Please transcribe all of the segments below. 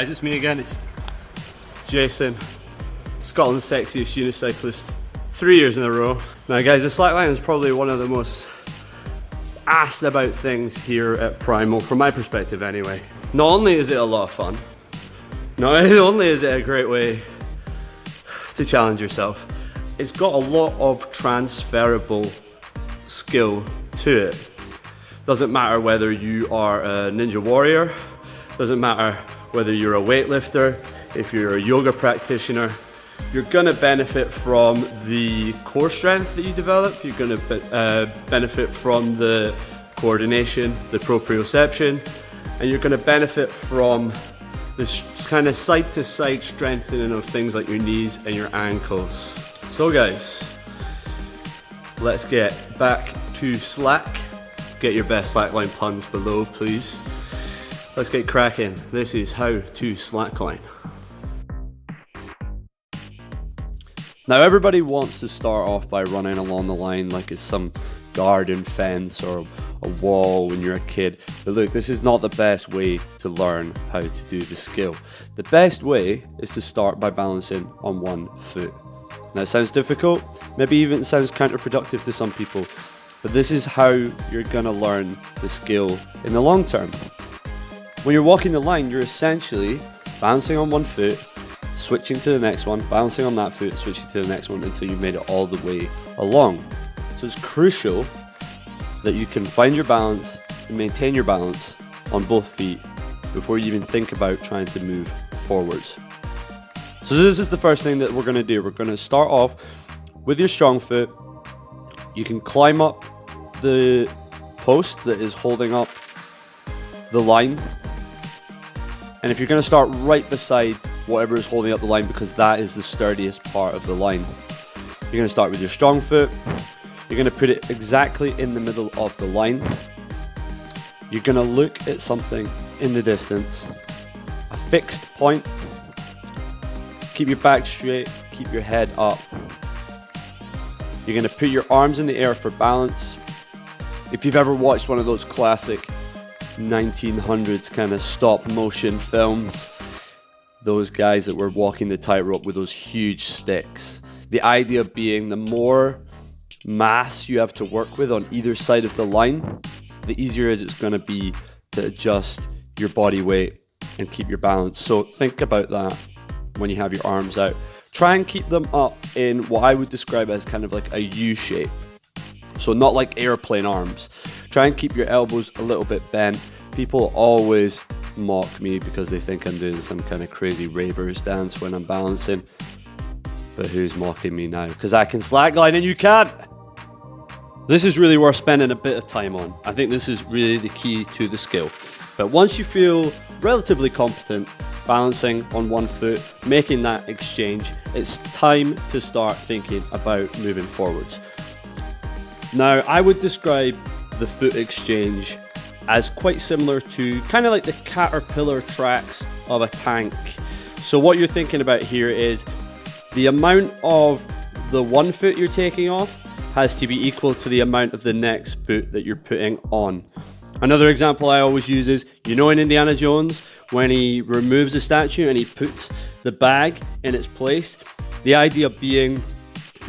Guys, it's me again, it's Jason, Scotland's sexiest unicyclist, 3 years in a row. Now guys, the slackline is probably one of the most asked about things here at Primal, from my perspective anyway. Not only is it a lot of fun, not only is it a great way to challenge yourself, it's got a lot of transferable skill to it. Doesn't matter whether you are a ninja warrior, doesn't matter whether you're a weightlifter, if you're a yoga practitioner, you're gonna benefit from the core strength that you develop, you're gonna benefit from the coordination, the proprioception, and you're gonna benefit from this kind of side-to-side strengthening of things like your knees and your ankles. So guys, let's get back to slack. Get your best slackline puns below, please. Let's get cracking. This is how to slackline. Now everybody wants to start off by running along the line like it's some garden fence or a wall when you're a kid. But look, this is not the best way to learn how to do the skill. The best way is to start by balancing on one foot. Now it sounds difficult, maybe even sounds counterproductive to some people, but this is how you're gonna learn the skill in the long term. When you're walking the line, you're essentially balancing on one foot, switching to the next one, balancing on that foot, switching to the next one until you've made it all the way along. So it's crucial that you can find your balance and maintain your balance on both feet before you even think about trying to move forwards. So this is the first thing that we're gonna do. We're gonna start off with your strong foot. You can climb up the post that is holding up the line. And if you're going to start right beside whatever is holding up the line, because that is the sturdiest part of the line, you're going to start with your strong foot. You're going to put it exactly in the middle of the line. You're going to look at something in the distance, a fixed point. Keep your back straight, keep your head up. You're going to put your arms in the air for balance. If you've ever watched one of those classic 1900s kind of stop motion films, those guys that were walking the tightrope with those huge sticks, the idea being the more mass you have to work with on either side of the line, the easier it's going to be to adjust your body weight and keep your balance. So think about that when you have your arms out. Try and keep them up in what I would describe as kind of like a U shape. So not like airplane arms. Try and keep your elbows a little bit bent. People always mock me because they think I'm doing some kind of crazy ravers dance when I'm balancing. But who's mocking me now? Because I can slackline and you can't. This is really worth spending a bit of time on. I think this is really the key to the skill. But once you feel relatively competent balancing on one foot, making that exchange, it's time to start thinking about moving forwards. Now, I would describe the foot exchange as quite similar to kind of like the caterpillar tracks of a tank. So what you're thinking about here is the amount of the one foot you're taking off has to be equal to the amount of the next foot that you're putting on. Another example I always use is, you know, in Indiana Jones, when he removes the statue and he puts the bag in its place, the idea being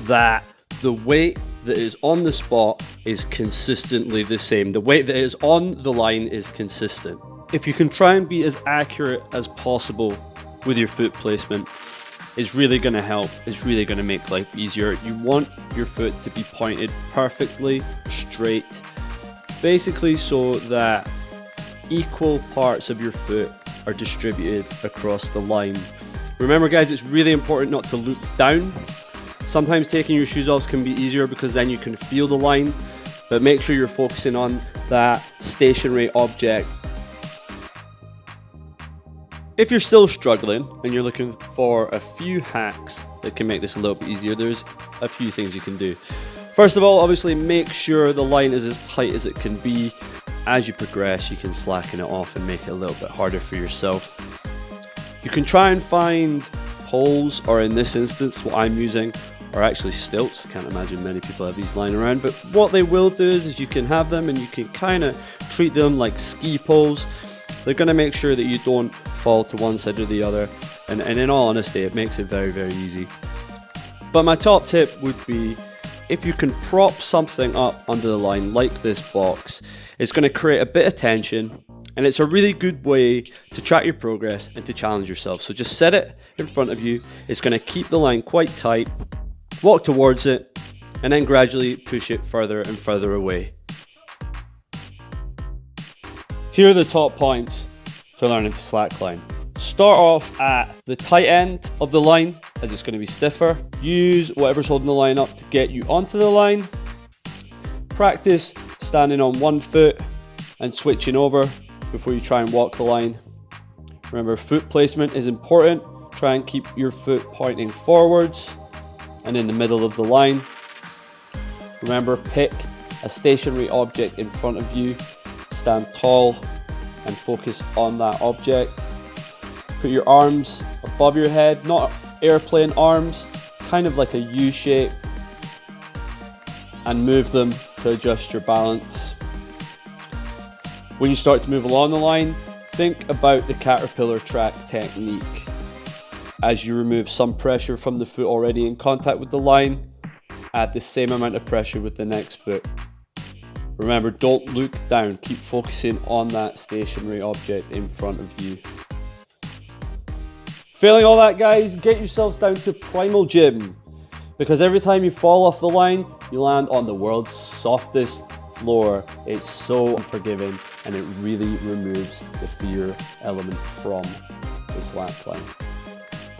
that the weight that is on the spot is consistently the same. The weight that is on the line is consistent. If you can try and be as accurate as possible with your foot placement, it's really going to help. It's really going to make life easier. You want your foot to be pointed perfectly straight, basically so that equal parts of your foot are distributed across the line. Remember guys, it's really important not to look down. Sometimes taking your shoes off can be easier because then you can feel the line, but make sure you're focusing on that stationary object. If you're still struggling and you're looking for a few hacks that can make this a little bit easier, there's a few things you can do. First of all, obviously make sure the line is as tight as it can be. As you progress, you can slacken it off and make it a little bit harder for yourself. You can try and find poles, or in this instance, what I'm using are actually stilts. I can't imagine many people have these lying around, but what they will do is you can have them and you can kind of treat them like ski poles. They're going to make sure that you don't fall to one side or the other. And in all honesty, it makes it very, very easy. But my top tip would be, if you can prop something up under the line like this box, it's going to create a bit of tension, and it's a really good way to track your progress and to challenge yourself. So just set it in front of you. It's going to keep the line quite tight, walk towards it, and then gradually push it further and further away. Here are the top points to learning to slackline. Start off at the tight end of the line, as it's going to be stiffer. Use whatever's holding the line up to get you onto the line. Practice standing on one foot and switching over before you try and walk the line. Remember, foot placement is important. Try and keep your foot pointing forwards and in the middle of the line. Remember, pick a stationary object in front of you. Stand tall and focus on that object. Put your arms above your head, not airplane arms, kind of like a U shape, and move them to adjust your balance. When you start to move along the line, think about the caterpillar track technique. As you remove some pressure from the foot already in contact with the line, add the same amount of pressure with the next foot. Remember, don't look down, keep focusing on that stationary object in front of you. Failing all that, guys, get yourselves down to Primal Gym, because every time you fall off the line, you land on the world's softest floor. It's so unforgiving, and it really removes the fear element from the slackline.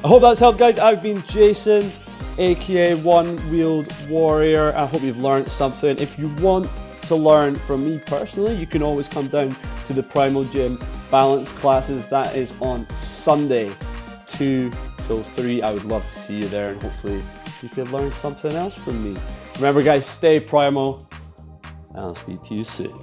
I hope that's helped, guys. I've been Jason, aka One Wheeled Warrior. I hope you've learned something. If you want to learn from me personally, you can always come down to the Primal Gym balance classes. That is on Sunday, 2 till 3. I would love to see you there, and hopefully you can learn something else from me. Remember, guys, stay primal, and I'll speak to you soon.